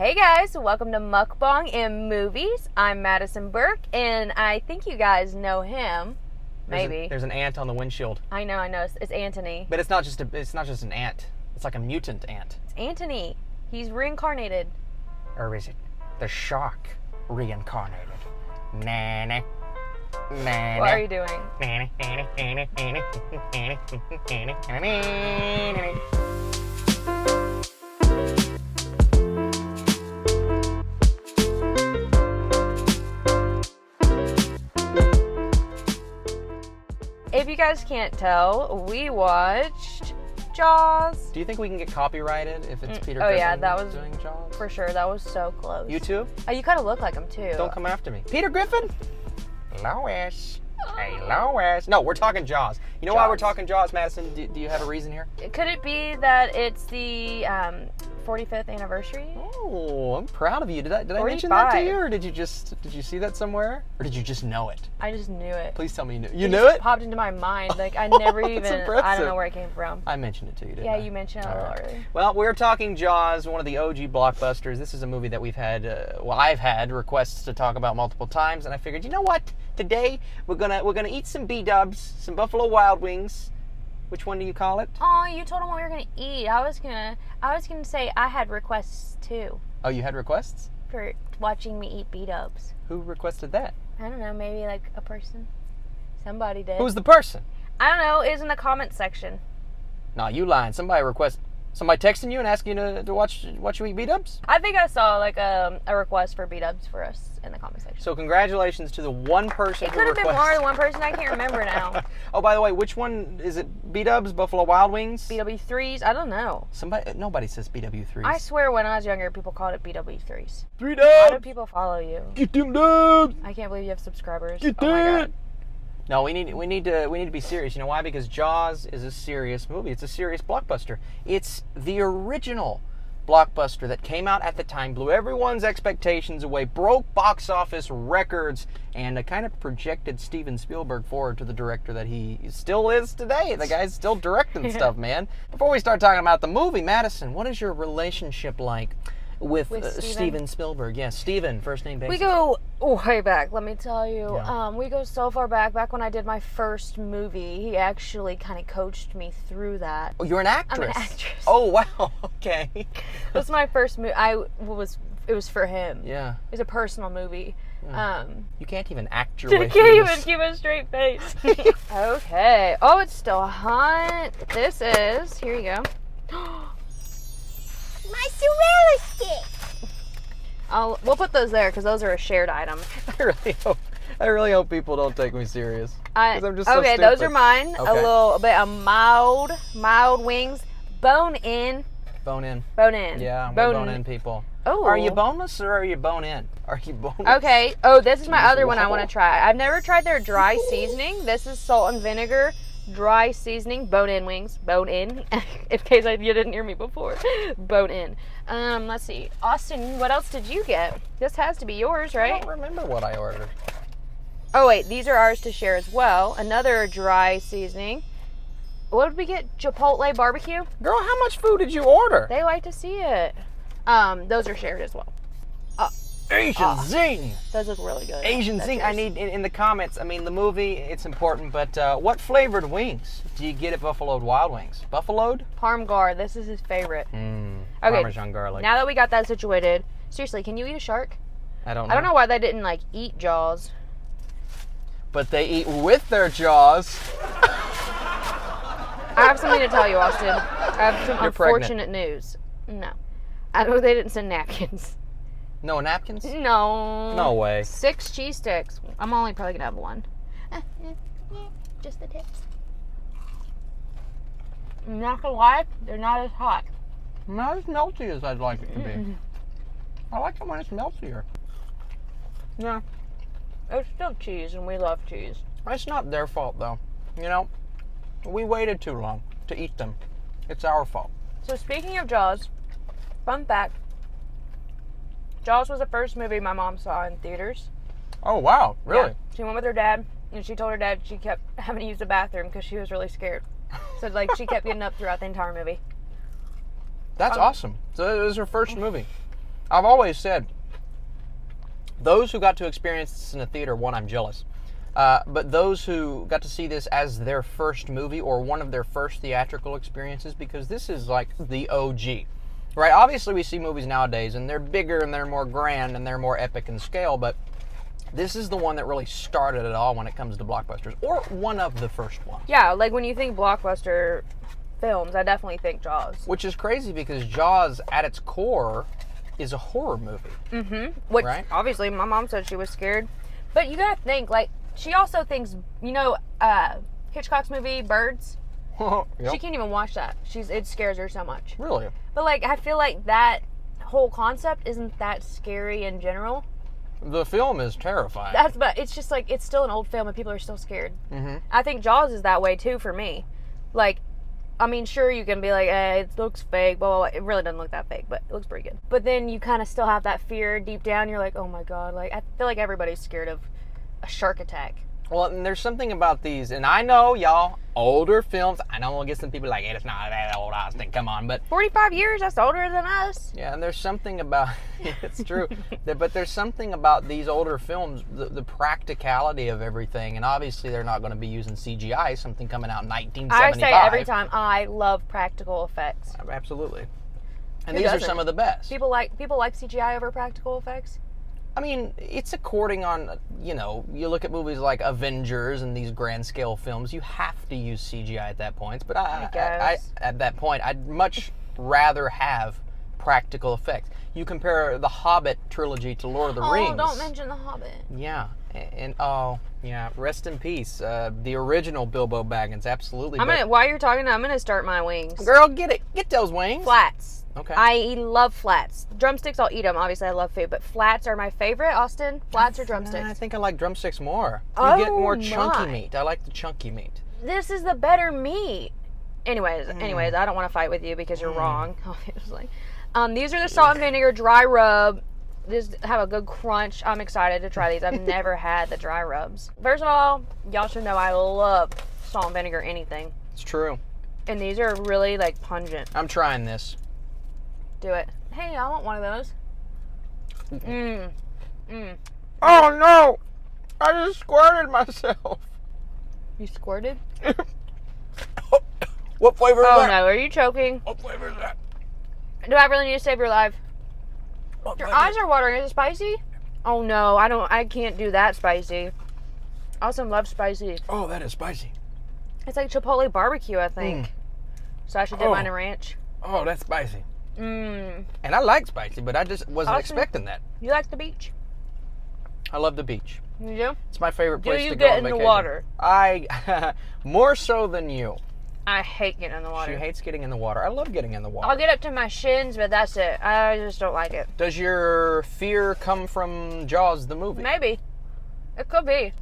Hey guys, welcome to Mukbang in Movies. I'm Madison Burke, and I think you guys know him. Maybe. There's an ant on the windshield. I know. It's Anthony. But it's not just an ant. It's like a mutant ant. It's Anthony. He's reincarnated. Or is it the shark reincarnated? Nana. Nana. What are you doing? If you guys can't tell, we watched Jaws. Do you think we can get copyrighted if it's Peter Griffin yeah, that was doing Jaws? For sure, that was so close. You too? Oh, you kind of look like him too. Don't come after me. Peter Griffin? Lois. Hey, Lois. No, we're talking Jaws. You know why we're talking Jaws, Madison? Do you have a reason here? Could it be that it's the 45th anniversary? Oh, I'm proud of you. Did I mention that to you, or did you see that somewhere, or did you just know it? I just knew it. Please tell me you knew. You knew it? Popped into my mind. Like I never even. Impressive. I don't know where it came from. I mentioned it to you, didn't I? Yeah, you mentioned it a little earlier. Well, we're talking Jaws, one of the OG blockbusters. This is a movie that we've had. I've had requests to talk about multiple times, and I figured, you know what? Today we're gonna eat some B-dubs, some Buffalo Wild Wings. Which one do you call it? Oh, you told him what we were gonna eat. I was gonna say I had requests too. Oh, you had requests? For watching me eat B-dubs. Who requested that? I don't know, maybe like a person. Somebody did. Who's the person? I don't know, it was in the comments section. Nah, you lying. Somebody texting you and asking you to watch you eat B-dubs? I think I saw like a request for B-dubs for us in the comment section. So congratulations to the one person who requested. It could have been more than one person. I can't remember now. Oh, by the way, which one is it? B-dubs, Buffalo Wild Wings? BW3s? I don't know. Nobody says BW3s. I swear when I was younger, people called it BW3s. 3 dubs! Why do people follow you? Get them dubs! I can't believe you have subscribers. Get oh my God. No, we need to be serious. You know why? Because Jaws is a serious movie. It's a serious blockbuster. It's the original blockbuster that came out at the time, blew everyone's expectations away, broke box office records, and kind of projected Steven Spielberg forward to the director that he still is today. The guy's still directing stuff, man. Before we start talking about the movie, Madison, what is your relationship like with Steven Spielberg? Yeah, Steven, first name basis. We go way back, let me tell you. Yeah. We go so far back when I did my first movie. He actually kind of coached me through that. Oh, you're an actress? I'm an actress. Oh, wow. Okay. This was my first movie. It was for him. Yeah. It was a personal movie. Yeah. You can't even act your way You through can't this. even keep a straight face. Okay. Oh, it's still hot. This is, here you go. Mozzarella stick. We'll put those there because those are a shared item. I really hope people don't take me serious. 'Cause I'm just so okay, stupid. those are mine. Okay. A little bit of mild wings. Bone in. Bone in. Bone in. Yeah, we're bone in people. Oh. Are you boneless or are you bone in? Are you boneless? Okay. Oh, this is my other one I Whoa. want to try. I've never tried their dry seasoning. This is salt and vinegar. Dry seasoning, bone-in wings, bone-in. In case you didn't hear me before, bone-in. Let's see, Austin, what else did you get? This has to be yours, right? I don't remember what I ordered. Oh wait, these are ours to share as well. Another dry seasoning. What did we get? Chipotle barbecue. Girl, how much food did you order? They like to see it. Those are shared as well. Asian zing. Those look really good. Asian That's zing. yours. I need in the comments. I mean, the movie, it's important, but what flavored wings do you get at Buffalo Wild Wings? Buffaloed? Parm gar. This is his favorite. Okay. Parmesan garlic. Now that we got that situated, seriously, can you eat a shark? I don't know. I don't know why they didn't eat Jaws. But they eat with their jaws. I have something to tell you, Austin. I have some You're unfortunate news. No. I know they didn't send napkins. No napkins? No. No way. 6 cheese sticks. I'm only probably going to have one. Just the tips. I'm not going to lie, they're not as hot. Not as melty as I'd like it to be. I like it when it's meltier. Yeah. It's still cheese, and we love cheese. It's not their fault, though. You know, we waited too long to eat them. It's our fault. So speaking of Jaws, fun fact, Jaws was the first movie my mom saw in theaters. Oh, wow. Really? Yeah. She went with her dad, and she told her dad she kept having to use the bathroom because she was really scared. So, she kept getting up throughout the entire movie. That's awesome. So it was her first movie. I've always said, those who got to experience this in a theater, one, I'm jealous. But those who got to see this as their first movie or one of their first theatrical experiences, because this is like the OG. Right? Obviously, we see movies nowadays, and they're bigger, and they're more grand, and they're more epic in scale, but this is the one that really started it all when it comes to blockbusters, or one of the first ones. Yeah, like when you think blockbuster films, I definitely think Jaws. Which is crazy because Jaws, at its core, is a horror movie. Mm-hmm. Which, right? Obviously, my mom said she was scared. But you gotta think, like, she also thinks, Hitchcock's movie, Birds? Yep. She can't even watch that. It scares her so much. Really? But, like, I feel like that whole concept isn't that scary in general. The film is terrifying. But it's just, like, it's still an old film and people are still scared. Mm-hmm. I think Jaws is that way, too, for me. Like, I mean, sure, you can be like, hey, it looks fake, blah, blah, blah. It really doesn't look that fake, but it looks pretty good. But then you kind of still have that fear deep down. You're like, oh my God. Like, I feel like everybody's scared of a shark attack. Well, and there's something about these, and I know, y'all, older films, I know we'll get some people like, hey, it's not that old, Austin, come on, but... 45 years, that's older than us. Yeah, and there's something about, it's true, but there's something about these older films, the practicality of everything, and obviously they're not going to be using CGI, something coming out in 1975. I say every time, I love practical effects. Absolutely. And Who these doesn't? are some of the best. People like CGI over practical effects? I mean, it's according on, you look at movies like Avengers and these grand scale films, you have to use CGI at that point. But at that point, I'd much rather have practical effects. You compare the Hobbit trilogy to Lord of the Rings. Oh, don't mention the Hobbit. Yeah. And rest in peace. The original Bilbo Baggins, absolutely. While you're talking, I'm going to start my wings. Girl, get it. Get those wings. Flats. Okay. I love flats. Drumsticks, I'll eat them. Obviously, I love food, but flats are my favorite. Austin, flats or drumsticks? I think I like drumsticks more. You get more chunky my. meat. I like the chunky meat. This is the better meat. Anyways, I don't want to fight with you because you're wrong, obviously. These are the salt and vinegar dry rub. Just have a good crunch. I'm excited to try these. I've never had the dry rubs. First of all, y'all should know I love salt and vinegar anything. It's true. And these are really, like, pungent. I'm trying this. Do it. Hey, I want one of those. Oh no! I just squirted myself. You squirted? What flavor is that? Oh no, are you choking? What flavor is that? Do I really need to save your life? Your eyes are watering. Is it spicy? Oh no, I can't do that spicy. I also love spicy. Oh, that is spicy. It's like Chipotle barbecue, I think. So I should dip mine in ranch. Oh, that's spicy. Mmm. And I like spicy, but I just wasn't Austin, expecting that. You like the beach? I love the beach. You do? It's my favorite place to go Do you on get in vacation. the water? I more so than you. I hate getting in the water. She hates getting in the water. I love getting in the water. I'll get up to my shins, but that's it. I just don't like it. Does your fear come from Jaws the movie? Maybe. It could be.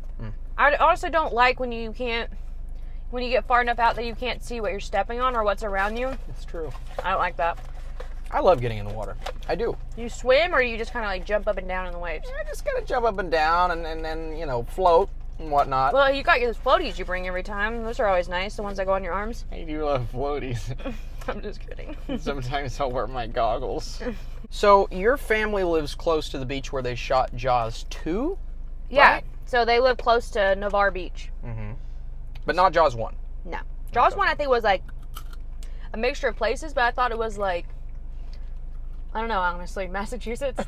I honestly don't like when you get far enough out that you can't see what you're stepping on or what's around you. It's true. I don't like that. I love getting in the water. I do. You swim or you just kind of like jump up and down in the waves? I just gotta jump up and down and then, float and whatnot. Well, you got those floaties you bring every time. Those are always nice, the ones that go on your arms. I do love floaties. I'm just kidding. Sometimes I'll wear my goggles. So, your family lives close to the beach where they shot Jaws 2? Yeah. Right? So they live close to Navarre Beach. Mm-hmm. But not Jaws 1. No. Jaws 1 I think was like a mixture of places, but I thought it was like, I don't know, honestly, Massachusetts.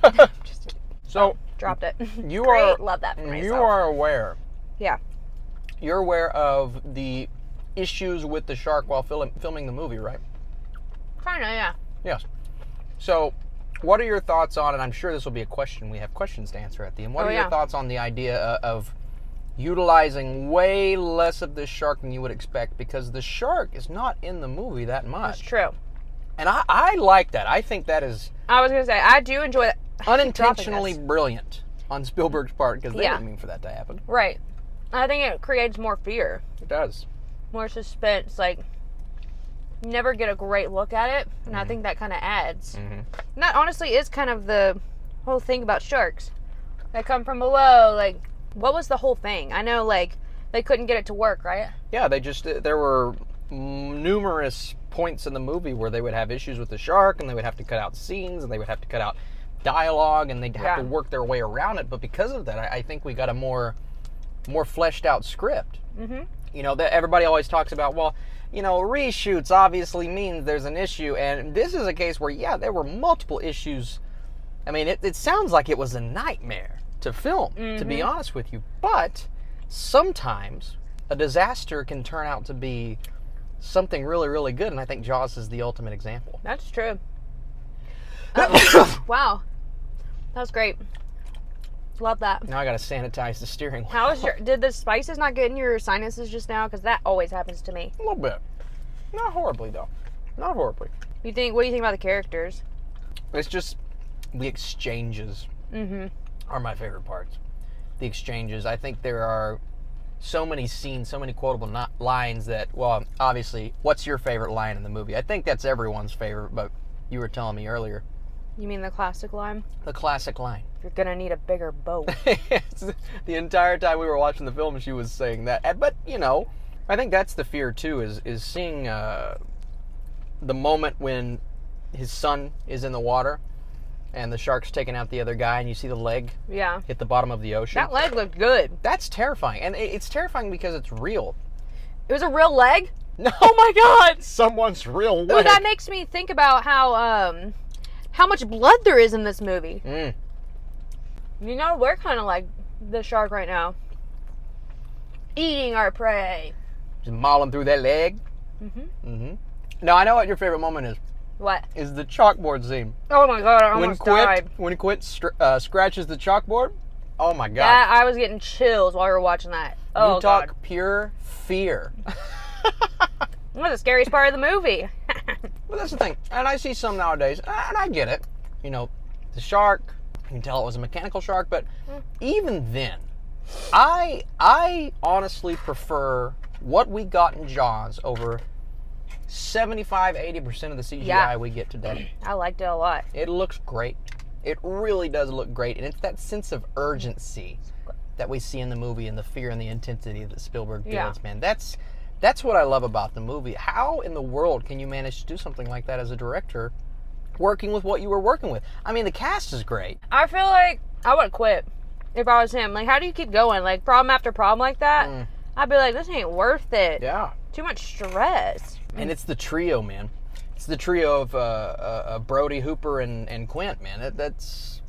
Just kidding. So, dropped it. You Great. Love that for myself. You are aware. Yeah. You're aware of the issues with the shark while filming the movie, right? Kinda, yeah. Yes. So, what are your thoughts on, and I'm sure this will be a question, we have questions to answer at the end. What are your thoughts on the idea of utilizing way less of this shark than you would expect, because the shark is not in the movie that much. That's true. And I like that. I think that is... I was going to say, I do enjoy that. unintentionally brilliant on Spielberg's part, because they didn't mean for that to happen. Right. I think it creates more fear. It does. More suspense. Like, you never get a great look at it, and I think that kind of adds. And that honestly is kind of the whole thing about sharks. They come from below, like, what was the whole thing? I know, like, they couldn't get it to work, right? Yeah, there were numerous points in the movie where they would have issues with the shark, and they would have to cut out scenes, and they would have to cut out dialogue, and they have to work their way around it. But because of that, I think we got a more fleshed out script. Mm-hmm. You know, that everybody always talks about, well, you know, reshoots obviously means there's an issue, and this is a case where, yeah, there were multiple issues. I mean, it sounds like it was a nightmare to film, to be honest with you. But sometimes a disaster can turn out to be something really, really good, and I think Jaws is the ultimate example. That's true. Wow. That was great. Love that. Now I gotta sanitize the steering wheel. How was did the spices not get in your sinuses just now? Because that always happens to me. A little bit. Not horribly, though. Not horribly. What do you think about the characters? It's just the exchanges are my favorite parts. The exchanges. I think there are so many scenes, so many quotable lines that, well, obviously, what's your favorite line in the movie? I think that's everyone's favorite, but you were telling me earlier. You mean the classic line? The classic line. You're gonna need a bigger boat. The entire time we were watching the film, she was saying that. But, you know, I think that's the fear, too, is seeing the moment when his son is in the water and the shark's taking out the other guy, and you see the leg hit the bottom of the ocean. That leg looked good. That's terrifying. And it's terrifying because it's real. It was a real leg? No. Oh, my God. Someone's real leg. Ooh, that makes me think about how much blood there is in this movie. You know, we're kind of like the shark right now. Eating our prey. Just mauling through that leg. Now, I know what your favorite moment is. What? Is the chalkboard scene. Oh my God, I almost died. When Quint scratches the chalkboard, oh my God. I was getting chills while we were watching that. Oh, you talk pure fear. That's the scariest part of the movie. Well, that's the thing. And I see some nowadays, and I get it. You know, the shark, you can tell it was a mechanical shark, but even then, I honestly prefer what we got in Jaws over 75-80% of the CGI we get today. I liked it a lot. It looks great. It really does look great. And it's that sense of urgency that we see in the movie, and the fear and the intensity that Spielberg builds, man. That's what I love about the movie. How in the world can you manage to do something like that as a director, working with what you were working with? I mean, the cast is great. I feel like I would quit if I was him. Like, how do you keep going? Like, problem after problem like that? I'd be like, this ain't worth it. Yeah. Too much stress. And it's the trio, man. It's the trio of Brody, Hooper, and Quint, man. That's,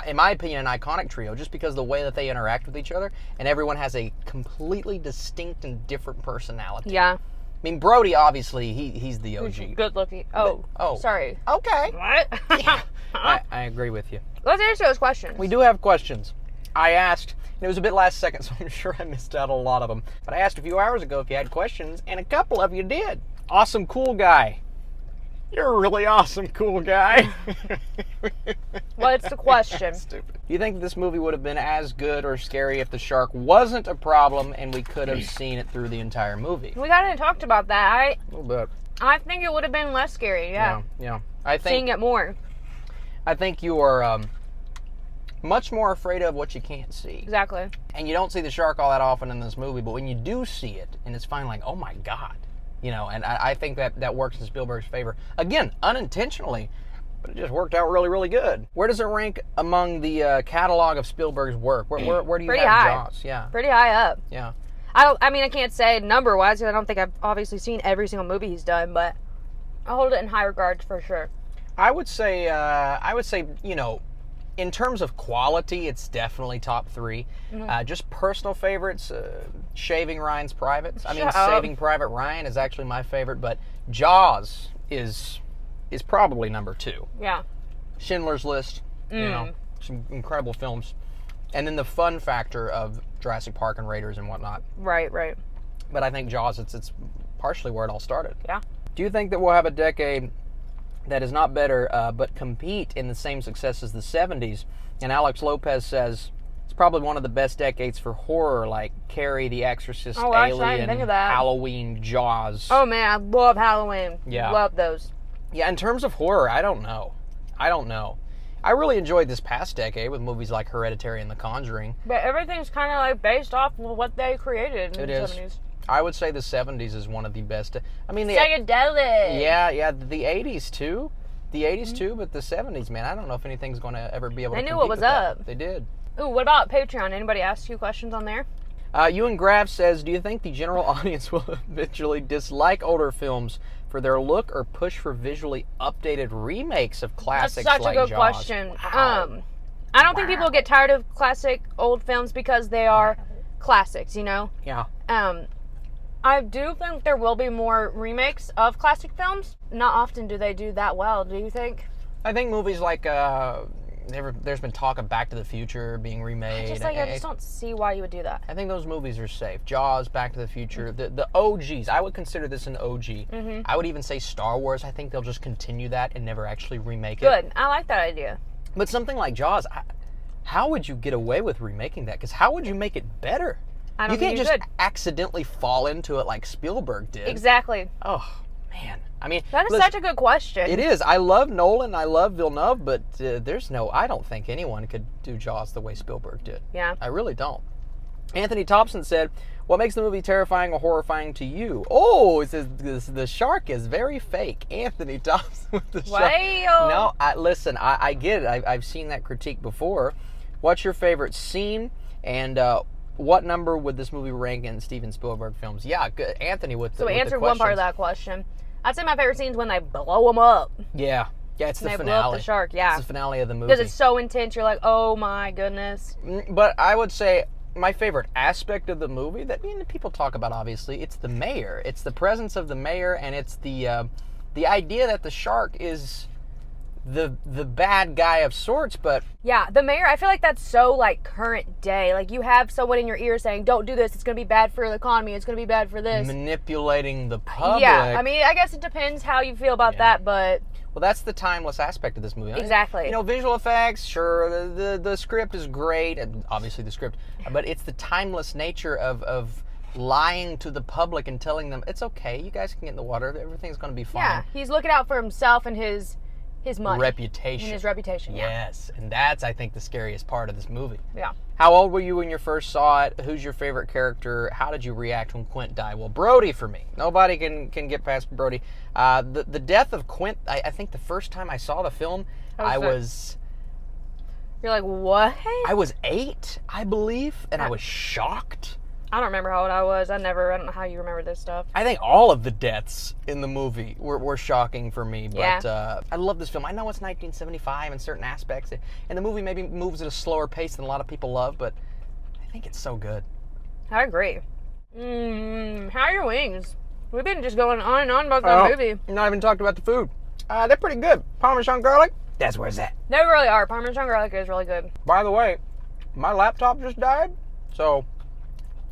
in my opinion, an iconic trio, just because of the way that they interact with each other, and everyone has a completely distinct and different personality. Yeah. I mean, Brody, obviously, he's the OG. Good looking. Oh, sorry. Okay. What? Yeah. I agree with you. Let's answer those questions. We do have questions. I asked, and it was a bit last second, so I'm sure I missed out a lot of them. But I asked a few hours ago if you had questions, and a couple of you did. Awesome, cool guy. You're a really awesome, cool guy. What's the question? Stupid. Do you think this movie would have been as good or scary if the shark wasn't a problem and we could have seen it through the entire movie? We kind of talked about that. A little bit. I think it would have been less scary, Yeah. I think seeing it more. I think you are much more afraid of what you can't see. Exactly. And you don't see the shark all that often in this movie, but when you do see it, and it's finally like, oh my God. You know, and I think that works in Spielberg's favor. Again, unintentionally, but it just worked out really, really good. Where does it rank among the catalog of Spielberg's work? Where do you Pretty have high. Jaws? Yeah. Pretty high up. Yeah. I mean, I can't say number-wise, because I don't think I've obviously seen every single movie he's done, but I hold it in high regard for sure. I would say, you know, in terms of quality, it's definitely top 3. Just personal favorites, Shaving Ryan's Privates. I mean, Saving Private Ryan is actually my favorite, but Jaws is probably number 2. Yeah. Schindler's List, you know, some incredible films. And then the fun factor of Jurassic Park and Raiders and whatnot. Right. But I think Jaws, it's partially where it all started. Yeah. Do you think that we'll have a decade that is not better, but compete in the same success as the 70s? And Alex Lopez says it's probably one of the best decades for horror, like Carrie, The Exorcist, Alien, think of that. Halloween, Jaws. Oh man, I love Halloween. Yeah. Love those. Yeah, in terms of horror, I don't know. I really enjoyed this past decade with movies like Hereditary and The Conjuring. But everything's kind of like based off of what they created in the 70s. I would say the 70s is one of the best. I mean, Psychedelic. Yeah, the 80s too. The 80s too, but the 70s, man, I don't know if anything's going to ever be able to They knew compete what was with that. up. They did. Ooh, what about Patreon? Anybody ask you questions on there? Ewan Graff says, do you think the general audience will eventually dislike older films for their look or push for visually updated remakes of classics That's such like a good Jaws? question. Wow. I don't think people get tired of classic old films because they are classics, you know? Yeah. I do think there will be more remakes of classic films. Not often do they do that well, do you think? I think movies like, there's been talk of Back to the Future being remade. I just don't see why you would do that. I think those movies are safe. Jaws, Back to the Future, the OGs. I would consider this an OG. Mm-hmm. I would even say Star Wars. I think they'll just continue that and never actually remake it. Good. I like that idea. But something like Jaws, how would you get away with remaking that? Because how would you make it better? I don't You think can't you just could. accidentally fall into it like Spielberg did. Exactly. Oh, man. I mean, That is listen, such a good question. it is. I love Nolan. I love Villeneuve, but I don't think anyone could do Jaws the way Spielberg did. Yeah. I really don't. Anthony Thompson said, what makes the movie terrifying or horrifying to you? Oh, it says the shark is very fake. Anthony Thompson with the shark. Well. No, listen, I get it. I've seen that critique before. What's your favorite scene? And what number would this movie rank in Steven Spielberg films? Yeah, good. Anthony with the So we with the answered one part of questions. that question. I'd say my favorite scene is when they blow them up. Yeah, it's the They finale. blow up the shark, yeah. It's the finale of the movie. Because it's so intense, you're like, oh my goodness. But I would say my favorite aspect of the movie that people talk about, obviously, it's the mayor. It's the presence of the mayor, and it's the idea that the shark is the bad guy of sorts. But Yeah, the mayor, I feel like that's so, like, current day. Like, you have someone in your ear saying, don't do this, it's going to be bad for the economy, it's going to be bad for this. manipulating the public. Yeah, I mean, I guess it depends how you feel about that, but Well, that's the timeless aspect of this movie. Exactly. You know, visual effects, sure, the script is great, and obviously the script, but it's the timeless nature of lying to the public and telling them, it's okay, you guys can get in the water, everything's going to be fine. yeah, he's looking out for himself and his money. Reputation. And his reputation, yeah. Yes, and that's, I think, the scariest part of this movie. Yeah. How old were you when you first saw it? Who's your favorite character? How did you react when Quint died? Well, Brody for me. Nobody can get past Brody. The death of Quint, I think the first time I saw the film, I was You're like, what? 8, I believe, and I was shocked. I don't remember how old I was. I don't know how you remember this stuff. I think all of the deaths in the movie were shocking for me, but I love this film. I know it's 1975 in certain aspects, and the movie maybe moves at a slower pace than a lot of people love, but I think it's so good. I agree. How are your wings? We've been just going on and on about that movie. Not even talked about the food. They're pretty good. Parmesan garlic, that's where it's at. They really are. Parmesan garlic is really good. By the way, my laptop just died, so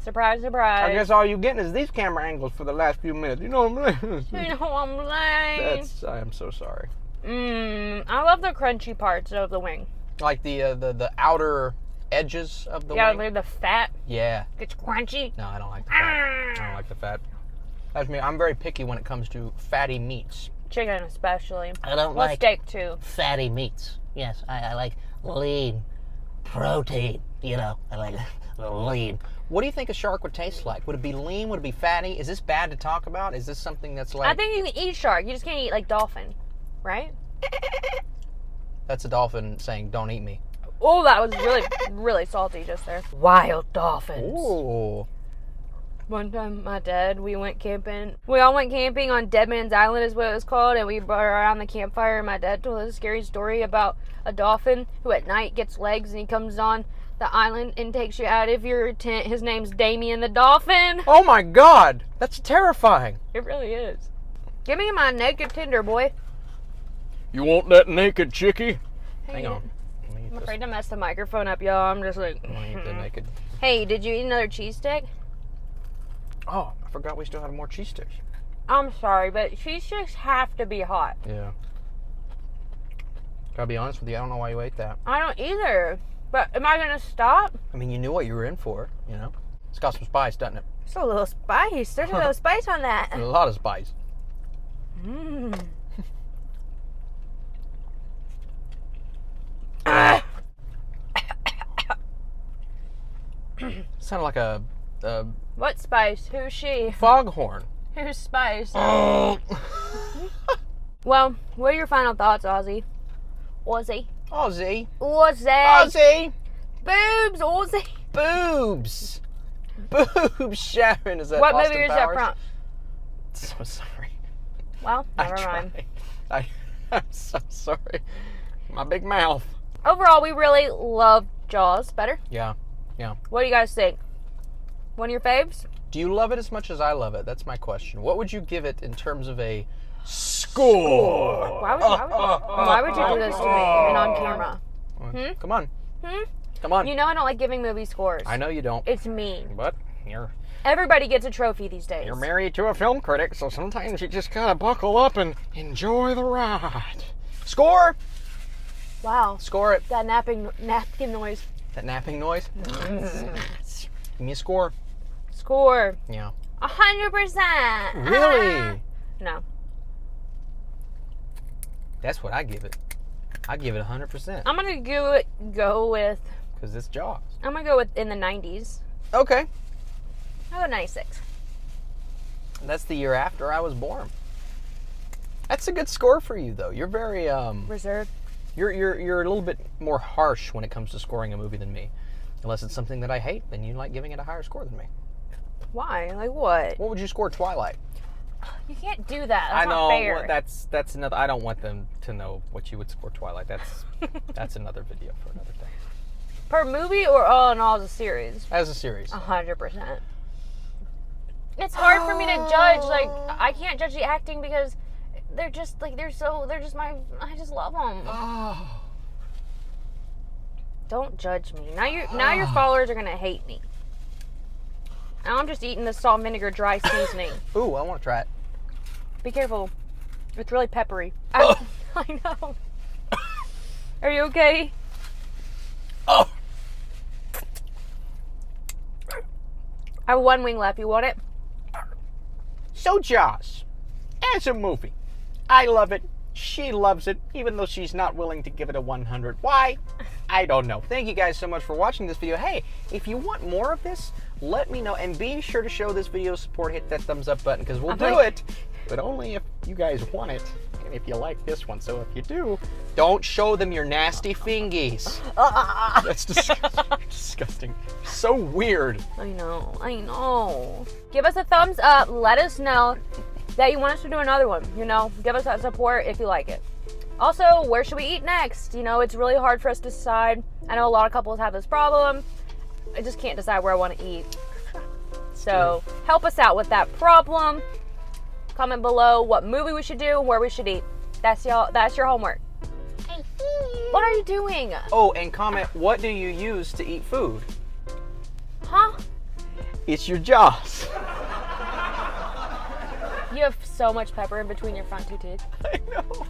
Surprise, surprise. I guess all you're getting is these camera angles for the last few minutes. You know what I'm saying? You know what I'm saying? I am so sorry. I love the crunchy parts of the wing. Like the outer edges of the Yeah, wing? like the fat Yeah. gets crunchy. No, I don't like the fat. I don't like the fat. That's me. I'm very picky when it comes to fatty meats. Chicken especially. I don't Well, like steak too. fatty meats. Yes, I like lean protein. You know, I like lean. What do you think a shark would taste like? Would it be lean? Would it be fatty? Is this bad to talk about? Is this something that's like... I think you can eat shark. You just can't eat like dolphin, right? That's a dolphin saying, don't eat me. Oh, that was really, really salty just there. Wild dolphins. Ooh. One time, my dad, we went camping. We all went camping on Dead Man's Island is what it was called, and we brought around the campfire, and my dad told us a scary story about a dolphin who at night gets legs, and he comes on the island and takes you out of your tent. His name's Damien the Dolphin. Oh my God! That's terrifying. It really is. Give me my naked Tinder, boy. You want that naked chickie? Hey, Hang on. I'm afraid to mess the microphone up, y'all. I'm just like... I'm gonna eat the naked. Hey, did you eat another cheese stick? Oh, I forgot we still had more cheese sticks. I'm sorry, but cheese sticks have to be hot. Yeah. Gotta be honest with you, I don't know why you ate that. I don't either. But am I gonna stop? I mean, you knew what you were in for, you know? It's got some spice, doesn't it? It's a little spice. There's a little spice on that. A lot of spice. Mmm. Sounded like a What spice? Who's she? foghorn. Who's spice? Oh. Well, what are your final thoughts, Ozzy? Ozzy. Ozzy. Ozzy. Ozzy. Boobs, Ozzy. Boobs. Boobs, Sharon. Is that What Austin movie is Powers? that from? So sorry. Well, never I mind. tried. I'm so sorry. My big mouth. Overall, we really love Jaws better. Yeah. Yeah. What do you guys think? One of your faves? Do you love it as much as I love it? That's my question. What would you give it in terms of a score? Why would you do this to me and on camera? Come on. Come on. You know I don't like giving movie scores. I know you don't. It's mean. But you're Everybody gets a trophy these days. You're married to a film critic, so sometimes you just gotta buckle up and enjoy the ride. Score! Wow. Score it. That napkin noise. That napping noise? Give me a score. Score. Yeah. 100%. Really? No. That's what I give it. I give it 100%. I'm gonna go with. Because it's Jaws. I'm gonna go with in the 90s. Okay. I'll go 96. That's the year after I was born. That's a good score for you, though. You're very Reserved. You're a little bit more harsh when it comes to scoring a movie than me. Unless it's something that I hate, then you like giving it a higher score than me. Why? Like what? What would you score Twilight? You can't do that. That's I know. not fair. Well, that's another. I don't want them to know what you would score Twilight. That's another video for another day. Per movie or all in all as a series? As a series. 100%. It's hard for me to judge. Like I can't judge the acting because they're just like I just love them. Oh. Don't judge me. Now your followers are gonna hate me. Now I'm just eating the salt and vinegar dry seasoning. Ooh, I want to try it. Be careful. It's really peppery. Oh. I know. Are you okay? Oh. I have one wing left. You want it? So Jaws, as a movie, I love it. She loves it, even though she's not willing to give it a 100. Why? I don't know. Thank you guys so much for watching this video. Hey, if you want more of this, let me know. And be sure to show this video support. Hit that thumbs up button, because we'll do it. But only if you guys want it. And if you like this one. So if you do, don't show them your nasty fingies. That's disgusting. So weird. I know. Give us a thumbs up. Let us know that you want us to do another one. Give us that support if you like it. Also, where should we eat next? It's really hard for us to decide. I know a lot of couples have this problem. I just can't decide where I want to eat. So help us out with that problem. Comment below what movie we should do and where we should eat. That's your homework. What are you doing? Oh, and comment, what do you use to eat food? Huh? It's your jaws. You have so much pepper in between your front two teeth. I know.